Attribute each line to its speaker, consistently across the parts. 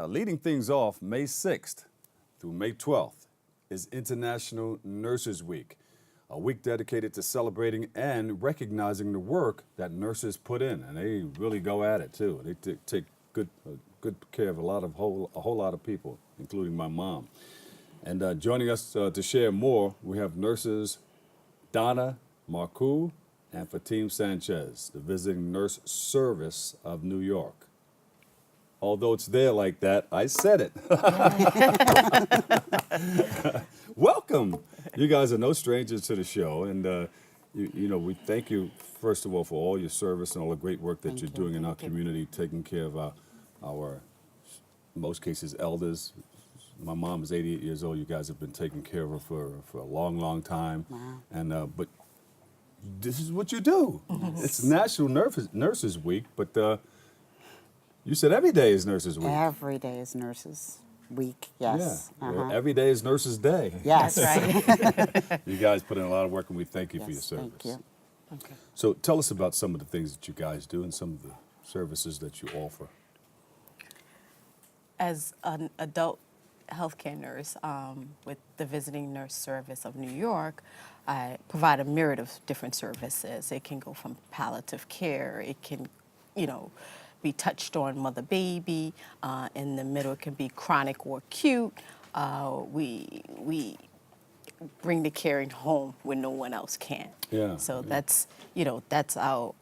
Speaker 1: Now, leading things off, May 6th through May 12th is International Nurses Week, a week dedicated to celebrating and recognizing the work that nurses put in, and they really go at it too. They take good care of a whole lot of people, including my mom. And joining us to share more, we have nurses Donna Marku and Fatima Sanchez, the Visiting Nurse Service of New York. Although it's there like that, I said it. Welcome. You guys are no strangers to the show, and we thank you first of all for all your service and all the great work that you're doing in our community, taking care of our in most cases elders. My mom is 88 years old. You guys have been taking care of her for a long, long time.
Speaker 2: Wow.
Speaker 1: And but this is what you do.
Speaker 2: Yes.
Speaker 1: It's National Nurses Week, but you said every day is Nurses Week.
Speaker 2: Every day is Nurses Week, yes.
Speaker 1: Yeah. Well, every day is Nurses Day.
Speaker 2: Yes.
Speaker 3: That's right.
Speaker 1: You guys put in a lot of work, and we thank you for your service.
Speaker 2: Thank you.
Speaker 3: Okay.
Speaker 1: So tell us about some of the things that you guys do and some of the services that you offer.
Speaker 3: As an adult healthcare nurse with the Visiting Nurse Service of New York, I provide a myriad of different services. It can go from palliative care. It can, be touched on mother-baby. In the middle, it can be chronic or acute. We bring the caring home when no one else can.
Speaker 1: Yeah.
Speaker 3: So that's our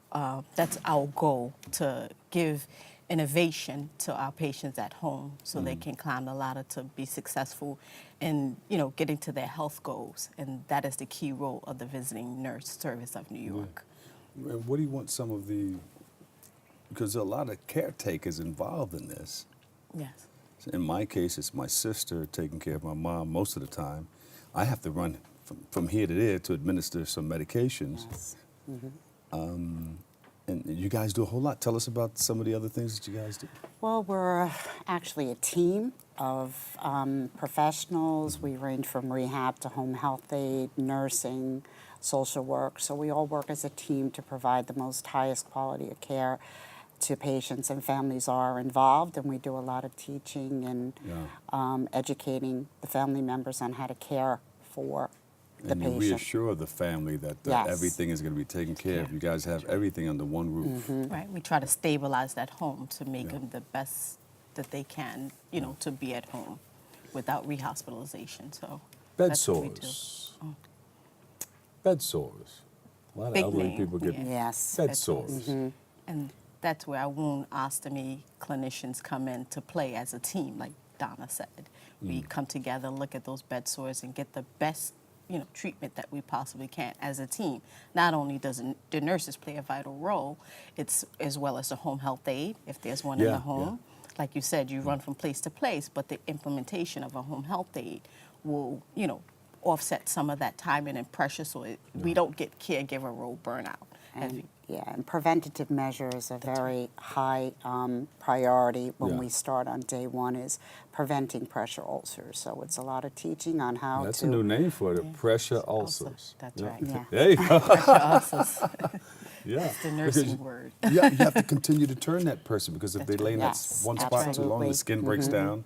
Speaker 3: goal, to give innovation to our patients at home so they can climb the ladder to be successful in, getting to their health goals. And that is the key role of the Visiting Nurse Service of New York.
Speaker 1: And what do you want some of because a lot of caretakers involved in this.
Speaker 3: Yes.
Speaker 1: In my case, it's my sister taking care of my mom most of the time. I have to run from here to there to administer some medications.
Speaker 2: Yes.
Speaker 1: And you guys do a whole lot. Tell us about some of the other things that you guys do.
Speaker 2: Well, we're actually a team of professionals. We range from rehab to home health aid, nursing, social work. So we all work as a team to provide the most highest quality of care to patients, and families are involved, and we do a lot of teaching and educating the family members on how to care for the
Speaker 1: And you
Speaker 2: patient.
Speaker 1: reassure the family that
Speaker 2: Yes.
Speaker 1: everything is going to be taken care of. You guys have everything under one roof.
Speaker 3: Right. We try to stabilize that home to make them the best that they can, to be at home without rehospitalization. So
Speaker 1: Bed
Speaker 3: that's what we do.
Speaker 1: sores. Bed sores. A lot of
Speaker 3: Big
Speaker 1: elderly
Speaker 3: name,
Speaker 1: people get
Speaker 3: yeah.
Speaker 2: Yes.
Speaker 1: bed sores.
Speaker 3: And that's where our wound ostomy clinicians come in to play as a team, like Donna said. We come together, look at those bed sores, and get the best, treatment that we possibly can as a team. Not only does the nurses play a vital role, it's as well as the home health aide, if there's one in
Speaker 1: Yeah,
Speaker 3: the home. Like you said, you run from place to place, but the implementation of a home health aide will, offset some of that time and pressure, so we don't get caregiver role burnout.
Speaker 2: And preventative measures are very high priority when
Speaker 1: Yeah.
Speaker 2: we start on day one, is preventing pressure ulcers. So it's a lot of teaching on how
Speaker 1: That's
Speaker 2: to...
Speaker 1: a new name for it, pressure ulcers.
Speaker 3: That's
Speaker 1: Yeah.
Speaker 3: right.
Speaker 2: Yeah.
Speaker 1: There you go.
Speaker 3: Pressure ulcers.
Speaker 1: Yeah.
Speaker 3: It's the nursing word.
Speaker 1: You have to continue to turn that person, because if they lay in that
Speaker 2: Yes,
Speaker 1: one spot too long,
Speaker 2: absolutely.
Speaker 1: the skin breaks down.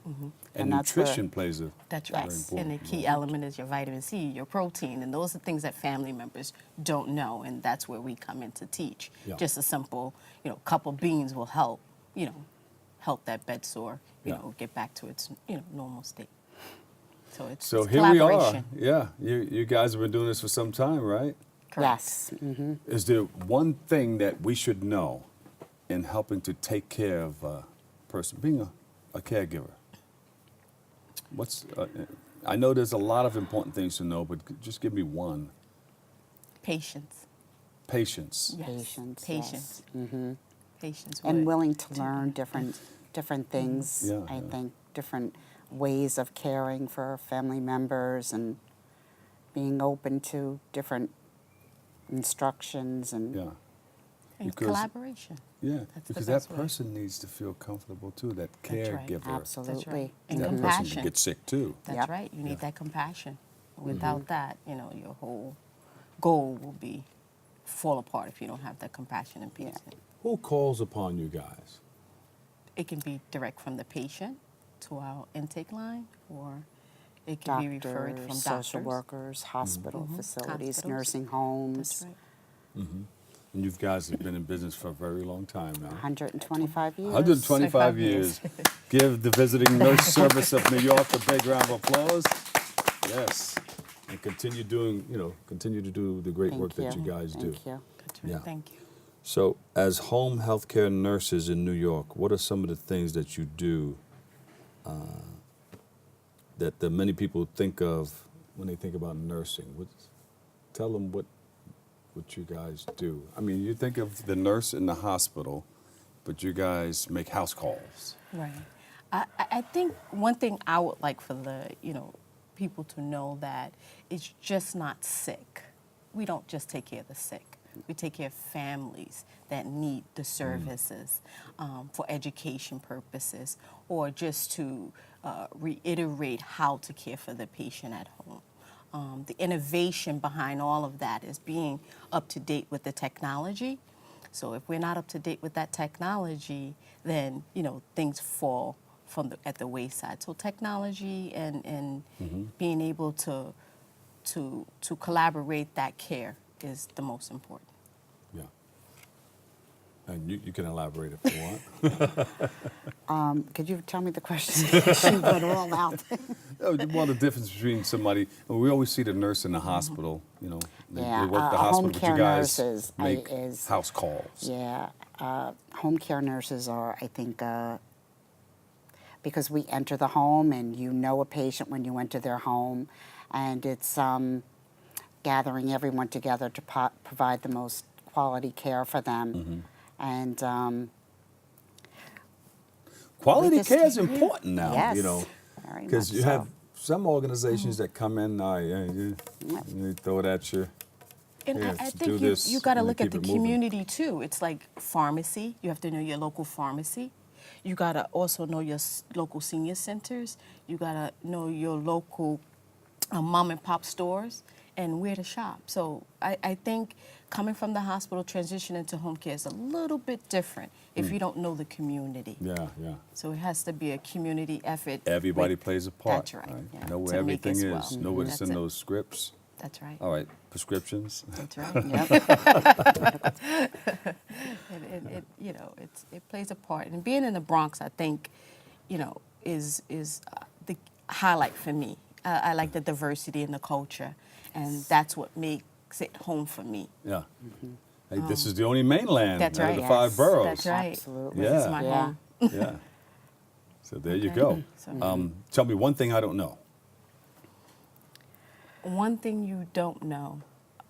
Speaker 1: And
Speaker 2: that's where-
Speaker 1: nutrition plays a
Speaker 3: That's
Speaker 1: very
Speaker 3: right.
Speaker 1: important
Speaker 3: And the key
Speaker 1: role.
Speaker 3: element is your vitamin C, your protein, and those are things that family members don't know, and that's where we come in to teach.
Speaker 1: Yeah.
Speaker 3: Just a simple, cup of beans will help, help that bed sore,
Speaker 1: Yeah.
Speaker 3: get back to its, normal state. So it's
Speaker 1: So
Speaker 3: it's
Speaker 1: here we are.
Speaker 3: collaboration.
Speaker 1: Yeah, you guys have been doing this for some time, right?
Speaker 3: Correct.
Speaker 2: Yes.
Speaker 1: Is there one thing that we should know in helping to take care of a person, being a caregiver? I know there's a lot of important things to know, but just give me one.
Speaker 3: Patience.
Speaker 1: Patience.
Speaker 3: Yes.
Speaker 2: Patience,
Speaker 3: Patience.
Speaker 2: yes.
Speaker 3: Patience.
Speaker 2: And
Speaker 3: with-
Speaker 2: willing to learn different things.
Speaker 1: Yeah,
Speaker 2: I
Speaker 1: yeah.
Speaker 2: think different ways of caring for family members, and being open to different instructions and
Speaker 1: Yeah.
Speaker 3: and
Speaker 1: because-
Speaker 3: collaboration.
Speaker 1: Yeah,
Speaker 3: That's the
Speaker 1: because
Speaker 3: best
Speaker 1: that
Speaker 3: way.
Speaker 1: person needs to feel comfortable too, that
Speaker 3: That's right.
Speaker 1: caregiver.
Speaker 2: absolutely.
Speaker 3: That's right. And
Speaker 1: That person
Speaker 3: compassion.
Speaker 1: can get sick too.
Speaker 3: That's
Speaker 2: Yep.
Speaker 3: right. You need
Speaker 1: Yeah.
Speaker 3: that compassion. Without that, your whole goal will fall apart if you don't have that compassion and peace.
Speaker 1: Who calls upon you guys?
Speaker 3: It can be direct from the patient. to our intake line, or it can be referred from
Speaker 2: Doctors,
Speaker 3: doctors.
Speaker 2: social workers, hospital facilities,
Speaker 3: Hospitals.
Speaker 2: nursing homes.
Speaker 3: That's right.
Speaker 1: And you guys have been in business for a very long time now.
Speaker 2: 125 years.
Speaker 1: 125
Speaker 3: 25
Speaker 1: years. Give the Visiting Nurse Service of New York a big round of applause. Yes. And continue doing, continue to do the great work that you guys do.
Speaker 2: Thank you.
Speaker 3: That's right.
Speaker 1: Yeah.
Speaker 3: Thank you.
Speaker 1: So, as home healthcare nurses in New York, what are some of the things that you do that many people think of when they think about nursing? Tell them what you guys do. I mean, you think of the nurse in the hospital, but you guys make house calls.
Speaker 3: Right. I think one thing I would like for the people to know that it's just not sick. We don't just take care of the sick. We take care of families that need the services for education purposes, or just to reiterate how to care for the patient at home. The innovation behind all of that is being up to date with the technology. So if we're not up to date with that technology, then things fall at the wayside. So technology and being able to collaborate that care is the most important.
Speaker 1: Yeah. And you can elaborate if you want.
Speaker 2: Could you tell me the question? She went all out.
Speaker 1: Well, the difference between somebody, we always see the nurse in the hospital, they
Speaker 2: Yeah,
Speaker 1: work the
Speaker 2: home
Speaker 1: hospital, but
Speaker 2: care
Speaker 1: you guys
Speaker 2: nurses
Speaker 1: make
Speaker 2: is-
Speaker 1: house calls.
Speaker 2: Yeah, home care nurses are, I think, because we enter the home and you know a patient when you enter their home, and it's gathering everyone together to provide the most quality care for them. And
Speaker 1: Quality
Speaker 2: just-
Speaker 1: care is important now,
Speaker 2: yes, very
Speaker 1: because
Speaker 2: much
Speaker 1: you
Speaker 2: so.
Speaker 1: have some organizations that come in, you throw it at you.
Speaker 3: And
Speaker 1: Here,
Speaker 3: I
Speaker 1: do
Speaker 3: think
Speaker 1: this,
Speaker 3: you got to
Speaker 1: and
Speaker 3: look at
Speaker 1: keep
Speaker 3: the
Speaker 1: it moving.
Speaker 3: community too. It's like pharmacy. You have to know your local pharmacy. You got to also know your local senior centers. You got to know your local mom and pop stores and where to shop. So I think coming from the hospital, transitioning to home care is a little bit different if you don't know the community.
Speaker 1: Yeah.
Speaker 3: So it has to be a community effort.
Speaker 1: Everybody
Speaker 3: with-
Speaker 1: plays a part.
Speaker 3: That's right. Yeah,
Speaker 1: Know where
Speaker 3: to make
Speaker 1: everything
Speaker 3: as
Speaker 1: is.
Speaker 3: well.
Speaker 1: Know what's
Speaker 3: That's
Speaker 1: in
Speaker 3: it.
Speaker 1: those scripts.
Speaker 3: That's right.
Speaker 1: All right, prescriptions.
Speaker 3: That's right.
Speaker 2: Yep.
Speaker 3: It plays a part. And being in the Bronx, I think, is the highlight for me. I like the diversity in the culture, and that's what makes it home for me.
Speaker 1: Yeah. Hey, this is the only mainland
Speaker 3: That's
Speaker 1: out
Speaker 3: right.
Speaker 1: of the 5
Speaker 2: Yes,
Speaker 1: boroughs.
Speaker 3: That's right.
Speaker 2: Absolutely.
Speaker 3: This is
Speaker 1: Yeah.
Speaker 3: my
Speaker 2: Yeah.
Speaker 3: home.
Speaker 1: Yeah. So there you
Speaker 3: Okay.
Speaker 1: go.
Speaker 3: So-
Speaker 1: Tell me one thing I don't know.
Speaker 3: One thing you don't know.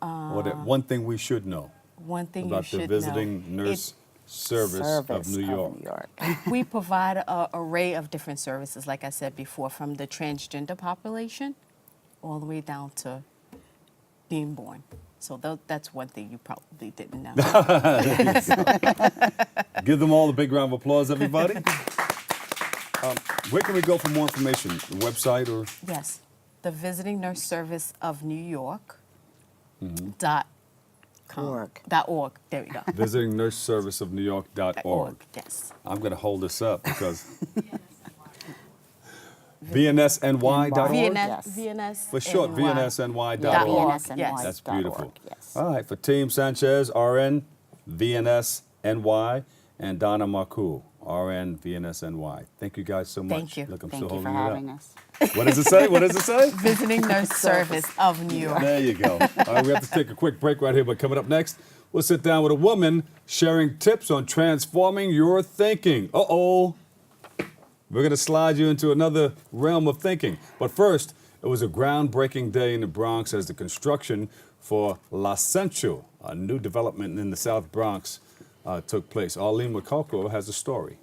Speaker 1: Or one thing we should know
Speaker 3: One thing
Speaker 1: about
Speaker 3: you should
Speaker 1: the Visiting
Speaker 3: know.
Speaker 1: Nurse Service of New York.
Speaker 3: We provide an array of different services, like I said before, from the transgender population all the way down to being born. So that's one thing you probably didn't know.
Speaker 1: Give them all a big round of applause, everybody. Where can we go for more information? The website or?
Speaker 3: Yes, the Visiting Nurse Service of New York.
Speaker 2: Org.
Speaker 3: .org. There we go.
Speaker 1: Visiting Nurse Service of New York.org.
Speaker 3: Yes.
Speaker 1: I'm going to hold this up because VNSNY.org?
Speaker 2: Yes.
Speaker 3: VNS.
Speaker 1: For short,
Speaker 3: NY.
Speaker 1: VNSNY.org.
Speaker 3: Yes.
Speaker 1: That's beautiful.
Speaker 2: Yes.
Speaker 1: All right, for Team Sanchez, RN, VNSNY, and Donna Marku, RN, VNSNY. Thank you guys so much.
Speaker 3: Thank you.
Speaker 1: Look, I'm
Speaker 2: Thank
Speaker 1: still
Speaker 2: you for
Speaker 1: holding
Speaker 2: having
Speaker 1: it up.
Speaker 2: us.
Speaker 1: What does it say? What does it say?
Speaker 3: Visiting Nurse Service of New York.
Speaker 1: There you go. All right, we have to take a quick break right here, but coming up next, we'll sit down with a woman sharing tips on transforming your thinking. Uh-oh. We're going to slide you into another realm of thinking. But first, it was a groundbreaking day in the Bronx as the construction for La Central, a new development in the South Bronx, took place. Arlene Makoko has a story.